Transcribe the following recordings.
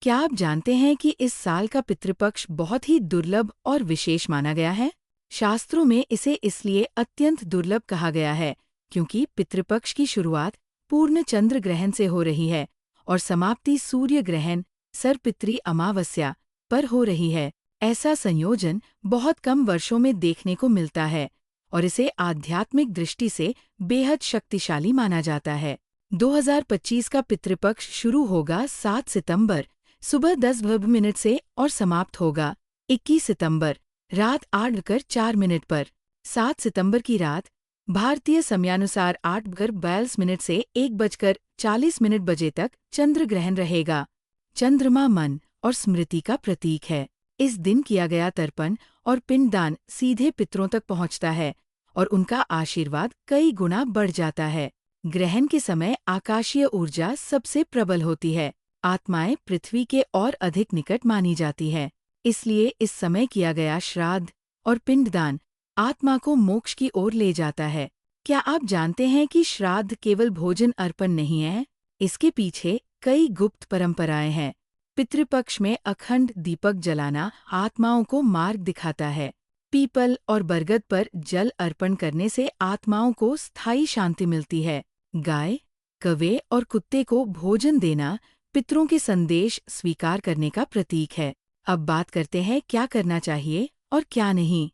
क्या आप जानते हैं कि इस साल का पितृपक्ष बहुत ही दुर्लभ और विशेष माना गया है? शास्त्रों में इसे इसलिए अत्यंत दुर्लभ कहा गया है क्योंकि पितृपक्ष की शुरुआत पूर्ण चंद्र ग्रहण से हो रही है और समाप्ति सूर्य ग्रहण सर्पित्री अमावस्या पर हो रही है। ऐसा संयोजन बहुत कम वर्षों में देखने को मिलता है और इसे आध्यात्मिक दृष्टि से बेहद शक्तिशाली माना जाता है। 2025 का पितृपक्ष शुरू होगा 7 सितंबर सुबह 10 से और समाप्त होगा 21 सितंबर रात 8:04 पर। 7 सितंबर की रात भारतीय समयानुसार 8:42 से 1:40 बजे तक चंद्र ग्रहण रहेगा। चंद्रमा मन और स्मृति का प्रतीक है। इस दिन किया गया तर्पण और पिंडदान सीधे पितरों तक पहुंचता है और उनका आशीर्वाद कई गुना बढ़ जाता है। ग्रहण के समय आकाशीय ऊर्जा सबसे प्रबल होती है। आत्माएं पृथ्वी के और अधिक निकट मानी जाती है। इसलिए इस समय किया गया श्राद्ध और पिंडदान आत्मा को मोक्ष की ओर ले जाता है। क्या आप जानते हैं कि श्राद्ध केवल भोजन अर्पण नहीं है? इसके पीछे कई गुप्त परंपराएं हैं। पितृपक्ष में अखंड दीपक जलाना आत्माओं को मार्ग दिखाता है। पीपल और बरगद पर जल अर्पण करने से आत्माओं को स्थायी शांति मिलती है। गाय, कौवे और कुत्ते को भोजन देना पितरों के संदेश स्वीकार करने का प्रतीक है। अब बात करते हैं क्या करना चाहिए और क्या नहीं।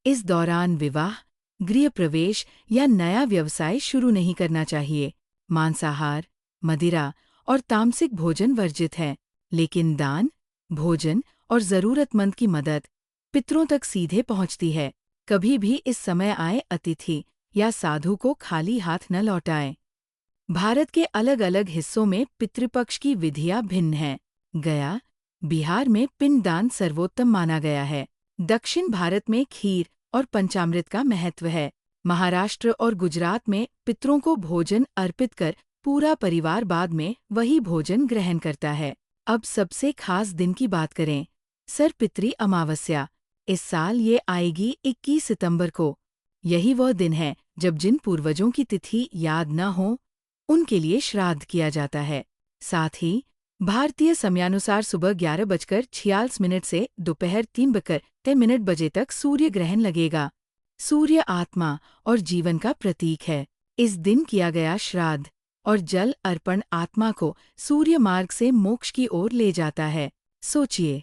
इस दौरान विवाह, गृह प्रवेश या नया व्यवसाय शुरू नहीं करना चाहिए। मांसाहार, मदिरा और तामसिक भोजन वर्जित है, लेकिन दान, भोजन और जरूरतमंद की मदद पितरों तक सीधे पहुंचती है। कभी भी इस समय आए अतिथि या साधु को खाली हाथ न लौटाएं। भारत के अलग अलग हिस्सों में पितृपक्ष की विधियां भिन्न हैं। गया, बिहार में पिंडदान सर्वोत्तम माना गया है। दक्षिण भारत में खीर और पंचामृत का महत्व है। महाराष्ट्र और गुजरात में पितरों को भोजन अर्पित कर पूरा परिवार बाद में वही भोजन ग्रहण करता है। अब सबसे खास दिन की बात करें, सर्पित्री अमावस्या। इस साल ये आएगी 21 सितंबर को। यही वह दिन है जब जिन पूर्वजों की तिथि याद न हो उनके लिए श्राद्ध किया जाता है। साथ ही भारतीय समयानुसार सुबह 11:46 से दोपहर 3:03 बजे तक सूर्य ग्रहण लगेगा। सूर्य आत्मा और जीवन का प्रतीक है। इस दिन किया गया श्राद्ध और जल अर्पण आत्मा को सूर्य मार्ग से मोक्ष की ओर ले जाता है। सोचिए,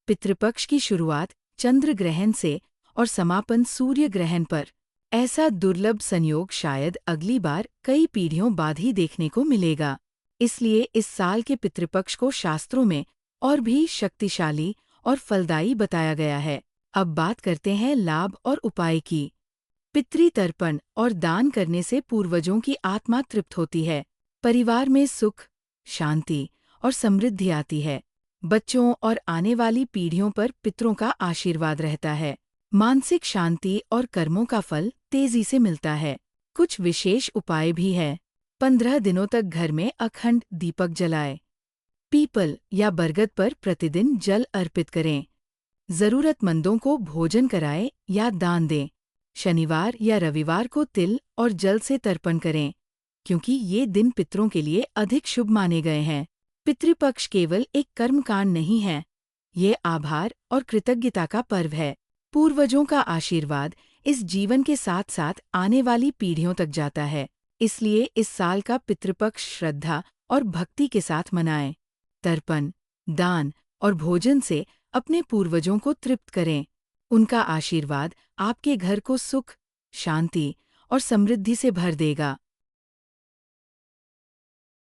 पितृपक्ष की शुरुआत चंद्र ग्रहण से और समापन सूर्य ग्रहण पर। ऐसा दुर्लभ संयोग शायद अगली बार कई पीढ़ियों बाद ही देखने को मिलेगा। इसलिए इस साल के पितृपक्ष को शास्त्रों में और भी शक्तिशाली और फलदायी बताया गया है। अब बात करते हैं लाभ और उपाय की। पितृतर्पण और दान करने से पूर्वजों की आत्मा तृप्त होती है। परिवार में सुख, शांति और समृद्धि आती है। बच्चों और आने वाली पीढ़ियों पर पितरों का आशीर्वाद रहता है। मानसिक शांति और कर्मों का फल तेजी से मिलता है। कुछ विशेष उपाय भी है। 15 दिनों तक घर में अखंड दीपक जलाएं। पीपल या बरगद पर प्रतिदिन जल अर्पित करें। जरूरतमंदों को भोजन कराएं या दान दें। शनिवार या रविवार को तिल और जल से तर्पण करें, क्योंकि ये दिन पितरों के लिए अधिक शुभ माने गए हैं। पितृपक्ष केवल एक कर्मकांड नहीं है, ये आभार और कृतज्ञता का पर्व है। पूर्वजों का आशीर्वाद इस जीवन के साथ साथ आने वाली पीढ़ियों तक जाता है। इसलिए इस साल का पितृपक्ष श्रद्धा और भक्ति के साथ मनाएं। तर्पण, दान और भोजन से अपने पूर्वजों को तृप्त करें। उनका आशीर्वाद आपके घर को सुख, शांति और समृद्धि से भर देगा।